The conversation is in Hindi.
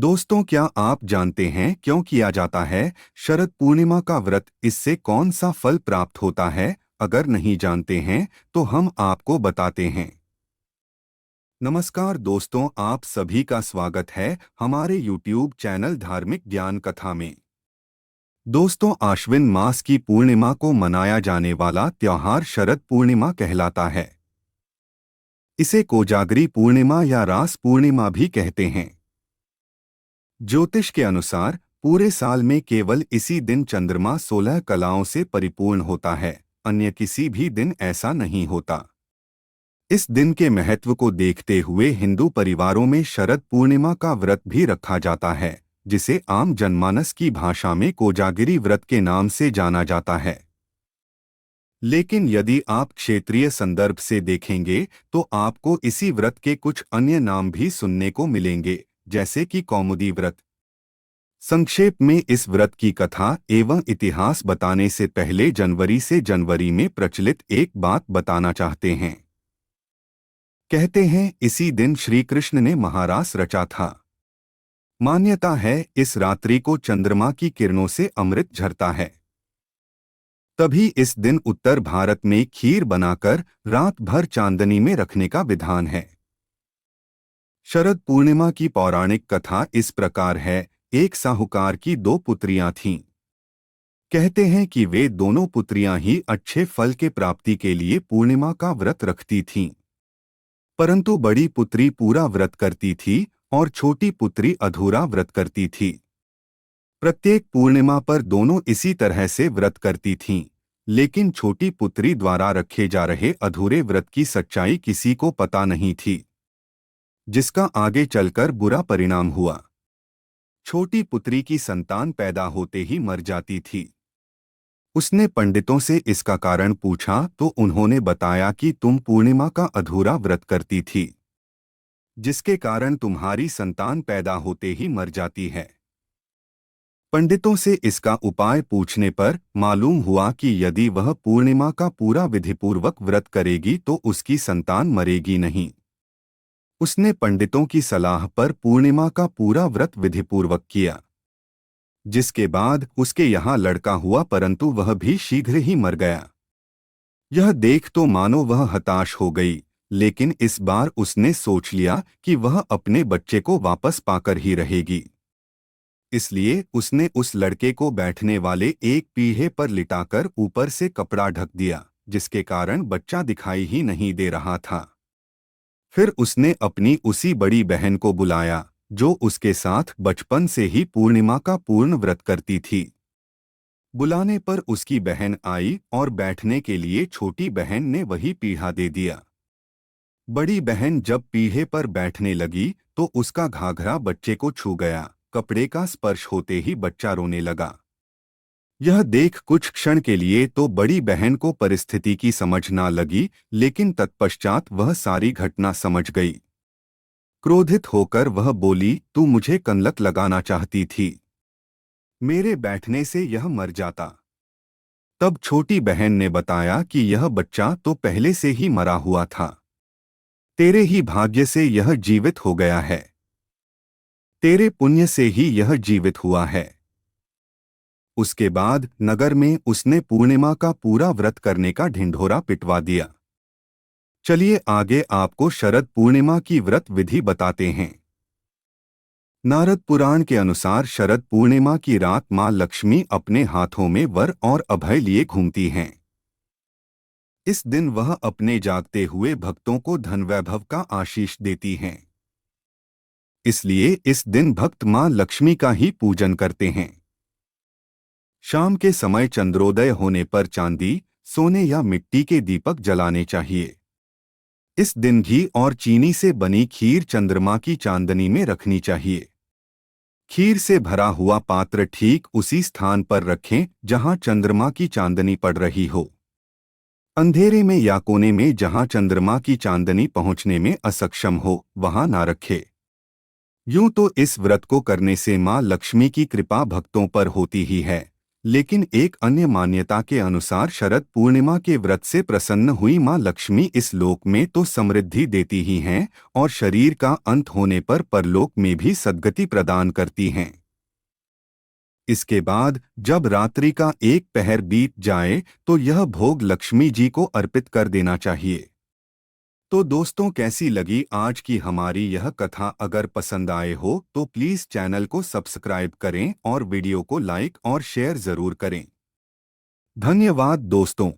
दोस्तों, क्या आप जानते हैं क्यों किया जाता है शरद पूर्णिमा का व्रत? इससे कौन सा फल प्राप्त होता है? अगर नहीं जानते हैं तो हम आपको बताते हैं। नमस्कार दोस्तों, आप सभी का स्वागत है हमारे YouTube चैनल धार्मिक ज्ञान कथा में। दोस्तों, आश्विन मास की पूर्णिमा को मनाया जाने वाला त्योहार शरद पूर्णिमा कहलाता है। इसे कोजागरी पूर्णिमा या रास पूर्णिमा भी कहते हैं। ज्योतिष के अनुसार पूरे साल में केवल इसी दिन चंद्रमा 16 कलाओं से परिपूर्ण होता है, अन्य किसी भी दिन ऐसा नहीं होता। इस दिन के महत्व को देखते हुए हिंदू परिवारों में शरद पूर्णिमा का व्रत भी रखा जाता है, जिसे आम जनमानस की भाषा में कोजागिरी व्रत के नाम से जाना जाता है। लेकिन यदि आप क्षेत्रीय संदर्भ से देखेंगे तो आपको इसी व्रत के कुछ अन्य नाम भी सुनने को मिलेंगे, जैसे कि कौमुदी व्रत। संक्षेप में इस व्रत की कथा एवं इतिहास बताने से पहले जनवरी में प्रचलित एक बात बताना चाहते हैं। कहते हैं इसी दिन श्री कृष्ण ने महारास रचा था। मान्यता है इस रात्रि को चंद्रमा की किरणों से अमृत झरता है। तभी इस दिन उत्तर भारत में खीर बनाकर रात भर चांदनी में रखने का विधान है। शरद पूर्णिमा की पौराणिक कथा इस प्रकार है। एक साहूकार की दो पुत्रियां थीं। कहते हैं कि वे दोनों पुत्रियां ही अच्छे फल के प्राप्ति के लिए पूर्णिमा का व्रत रखती थीं। परंतु बड़ी पुत्री पूरा व्रत करती थी और छोटी पुत्री अधूरा व्रत करती थी। प्रत्येक पूर्णिमा पर दोनों इसी तरह से व्रत करती थीं, लेकिन छोटी पुत्री द्वारा रखे जा रहे अधूरे व्रत की सच्चाई किसी को पता नहीं थी, जिसका आगे चलकर बुरा परिणाम हुआ। छोटी पुत्री की संतान पैदा होते ही मर जाती थी। उसने पंडितों से इसका कारण पूछा तो उन्होंने बताया कि तुम पूर्णिमा का अधूरा व्रत करती थी, जिसके कारण तुम्हारी संतान पैदा होते ही मर जाती है। पंडितों से इसका उपाय पूछने पर मालूम हुआ कि यदि वह पूर्णिमा का पूरा विधिपूर्वक व्रत करेगी तो उसकी संतान मरेगी नहीं। उसने पंडितों की सलाह पर पूर्णिमा का पूरा व्रत विधिपूर्वक किया, जिसके बाद उसके यहाँ लड़का हुआ, परंतु वह भी शीघ्र ही मर गया। यह देख तो मानो वह हताश हो गई, लेकिन इस बार उसने सोच लिया कि वह अपने बच्चे को वापस पाकर ही रहेगी। इसलिए उसने उस लड़के को बैठने वाले एक पीढ़े पर लिटाकर ऊपर से कपड़ा ढक दिया, जिसके कारण बच्चा दिखाई ही नहीं दे रहा था। फिर उसने अपनी उसी बड़ी बहन को बुलाया, जो उसके साथ बचपन से ही पूर्णिमा का पूर्ण व्रत करती थी। बुलाने पर उसकी बहन आई और बैठने के लिए छोटी बहन ने वही पीढ़ा दे दिया। बड़ी बहन जब पीढ़े पर बैठने लगी तो उसका घाघरा बच्चे को छू गया। कपड़े का स्पर्श होते ही बच्चा रोने लगा। यह देख कुछ क्षण के लिए तो बड़ी बहन को परिस्थिति की समझ ना लगी, लेकिन तत्पश्चात वह सारी घटना समझ गई। क्रोधित होकर वह बोली, तू मुझे कलंक लगाना चाहती थी, मेरे बैठने से यह मर जाता। तब छोटी बहन ने बताया कि यह बच्चा तो पहले से ही मरा हुआ था, तेरे ही भाग्य से यह जीवित हो गया है, तेरे पुण्य से ही यह जीवित हुआ है। उसके बाद नगर में उसने पूर्णिमा का पूरा व्रत करने का ढिंढोरा पिटवा दिया। चलिए आगे आपको शरद पूर्णिमा की व्रत विधि बताते हैं। नारद पुराण के अनुसार शरद पूर्णिमा की रात मां लक्ष्मी अपने हाथों में वर और अभय लिए घूमती हैं। इस दिन वह अपने जागते हुए भक्तों को धन वैभव का आशीष देती हैं। इसलिए इस दिन भक्त मां लक्ष्मी का ही पूजन करते हैं। शाम के समय चंद्रोदय होने पर चांदी, सोने या मिट्टी के दीपक जलाने चाहिए। इस दिन घी और चीनी से बनी खीर चंद्रमा की चांदनी में रखनी चाहिए। खीर से भरा हुआ पात्र ठीक उसी स्थान पर रखें जहां चंद्रमा की चांदनी पड़ रही हो। अंधेरे में या कोने में जहां चंद्रमा की चांदनी पहुंचने में असक्षम हो, वहां ना रखे। यूं तो इस व्रत को करने से मां लक्ष्मी की कृपा भक्तों पर होती ही है, लेकिन एक अन्य मान्यता के अनुसार शरद पूर्णिमा के व्रत से प्रसन्न हुई मां लक्ष्मी इस लोक में तो समृद्धि देती ही हैं और शरीर का अंत होने पर परलोक में भी सद्गति प्रदान करती हैं। इसके बाद जब रात्रि का एक पहर बीत जाए तो यह भोग लक्ष्मी जी को अर्पित कर देना चाहिए। तो दोस्तों, कैसी लगी आज की हमारी यह कथा? अगर पसंद आए हो तो प्लीज़ चैनल को सब्सक्राइब करें और वीडियो को लाइक और शेयर ज़रूर करें। धन्यवाद दोस्तों।